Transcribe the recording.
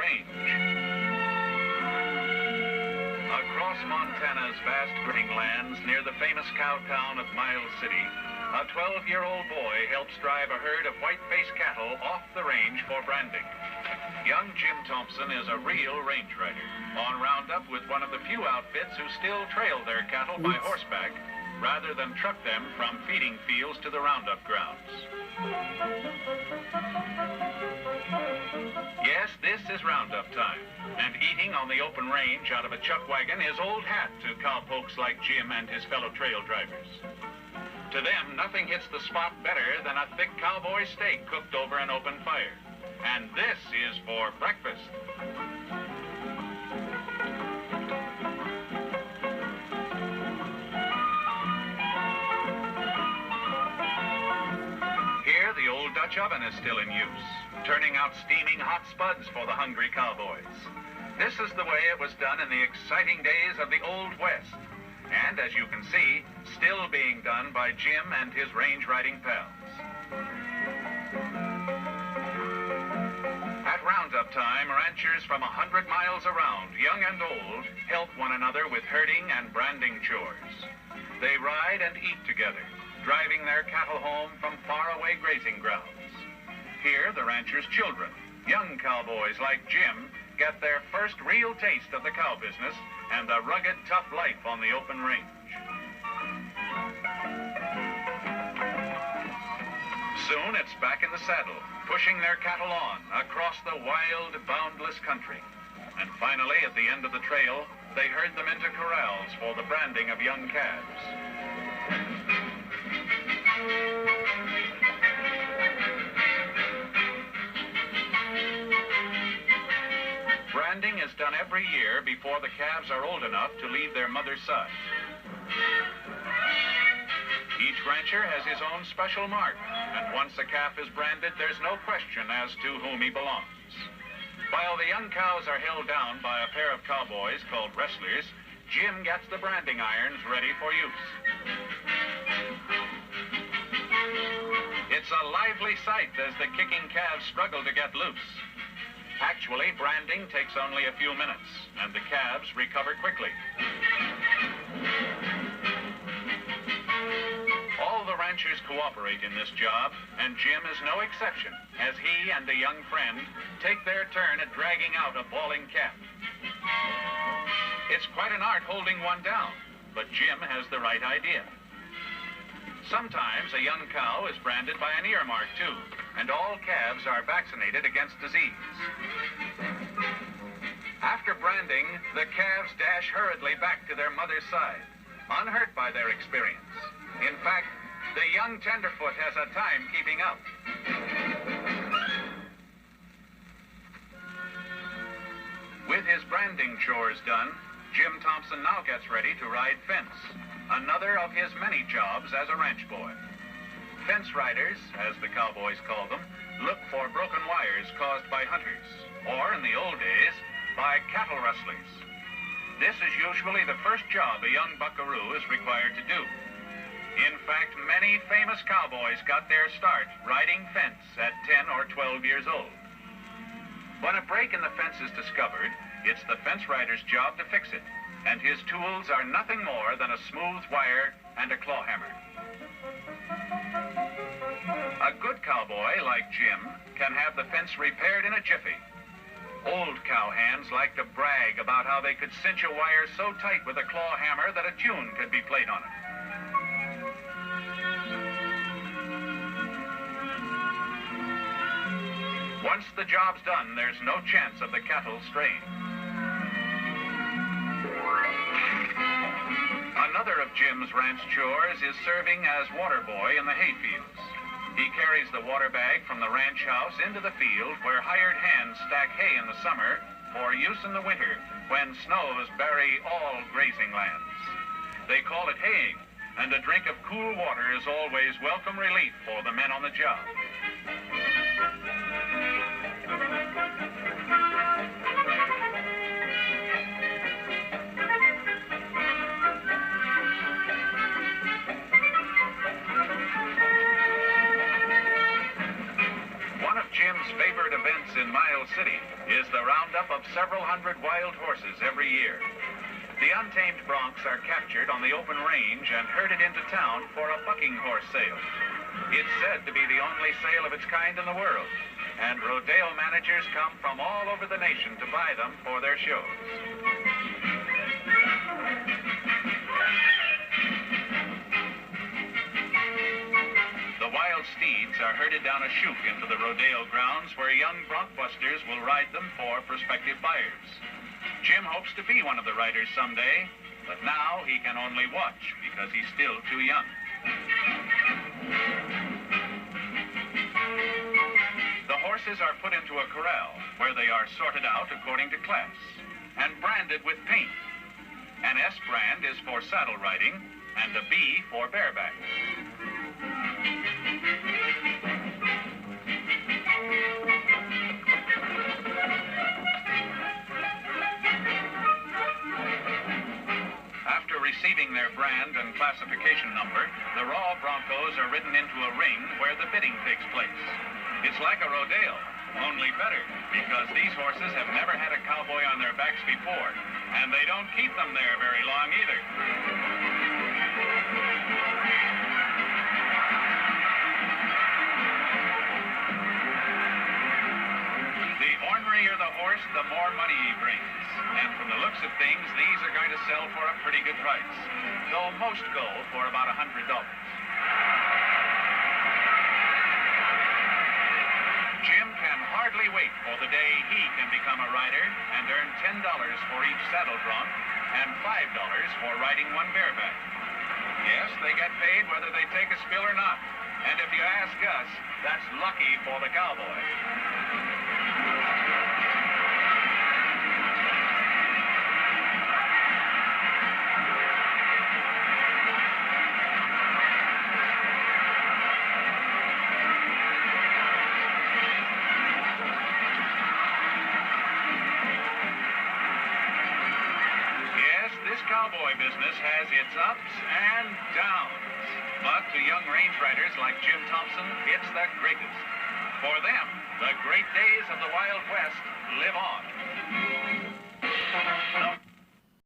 range. Across Montana's vast grazing lands near the famous cow town of Miles City, a 12-year-old boy helps drive a herd of white-faced cattle off the range for branding. Young Jim Thompson is a real range rider, on roundup with one of the few outfits who still trail their cattle by horseback rather than truck them from feeding fields to the roundup grounds. Yes, this is roundup time, and eating on the open range out of a chuck wagon is old hat to cowpokes like Jim and his fellow trail drivers. To them, nothing hits the spot better than a thick cowboy steak cooked over an open fire. And this is for breakfast. Here, the old Dutch oven is still in use, turning out steaming hot spuds for the hungry cowboys. This is the way it was done in the exciting days of the Old West. And as you can see, still being done by Jim and his range riding pals. At roundup time, ranchers from 100 miles around, young and old, help one another with herding and branding chores. They ride and eat together, driving their cattle home from faraway grazing grounds. Here, the ranchers' children, young cowboys like Jim, get their first real taste of the cow business and the rugged, tough life on the open range. Soon it's back in the saddle, pushing their cattle on across the wild, boundless country. And finally, at the end of the trail, they herd them into corrals for the branding of young calves. Branding is done every year before the calves are old enough to leave their mother's side. Each rancher has his own special mark, and once a calf is branded, there's no question as to whom he belongs. While the young cows are held down by a pair of cowboys called wrestlers, Jim gets the branding irons ready for use. It's a lively sight as the kicking calves struggle to get loose. Actually, branding takes only a few minutes, and the calves recover quickly. All the ranchers cooperate in this job, and Jim is no exception, as he and a young friend take their turn at dragging out a bawling calf. It's quite an art holding one down, but Jim has the right idea. Sometimes a young cow is branded by an earmark, too, and all calves are vaccinated against disease. After branding, the calves dash hurriedly back to their mother's side, unhurt by their experience. In fact, the young tenderfoot has a time keeping up. With his branding chores done, Jim Thompson now gets ready to ride fence, another of his many jobs as a ranch boy. Fence riders, as the cowboys call them, look for broken wires caused by hunters, or in the old days, by cattle rustlers. This is usually the first job a young buckaroo is required to do. In fact, many famous cowboys got their start riding fence at 10 or 12 years old. When a break in the fence is discovered, it's the fence rider's job to fix it, and his tools are nothing more than a smooth wire and a claw hammer. A good cowboy like Jim can have the fence repaired in a jiffy. Old cowhands like to brag about how they could cinch a wire so tight with a claw hammer that a tune could be played on it. Once the job's done, there's no chance of the cattle straying. Another of Jim's ranch chores is serving as water boy in the hayfields. He carries the water bag from the ranch house into the field where hired hands stack hay in the summer for use in the winter when snows bury all grazing lands. They call it haying, and a drink of cool water is always welcome relief for the men on the job. Jim's favorite events in Miles City is the roundup of several hundred wild horses every year. The untamed broncs are captured on the open range and herded into town for a bucking horse sale. It's said to be the only sale of its kind in the world, and rodeo managers come from all over the nation to buy them for their shows. The wild steeds are herded down a chute into the rodeo grounds where young bronc-busters will ride them for prospective buyers. Jim hopes to be one of the riders someday, but now he can only watch because he's still too young. The horses are put into a corral where they are sorted out according to class and branded with paint. An S brand is for saddle riding and a B for bareback. After receiving their brand and classification number, the raw broncos are ridden into a ring where the bidding takes place. It's like a rodeo, only better, because these horses have never had a cowboy on their backs before, and they don't keep them there very long either. The ornerier the horse, the more money he brings. And from the looks of things, these are going to sell for a pretty good price, though most go for about $100. Jim can hardly wait for the day he can become a rider and earn $10 for each saddle bronc and $5 for riding one bareback. Yes, they get paid whether they take a spill or not. And if you ask us, that's lucky for the cowboy. Cowboy business has its ups and downs, but to young range riders like Jim Thompson, it's the greatest. For them, the great days of the Wild West live on.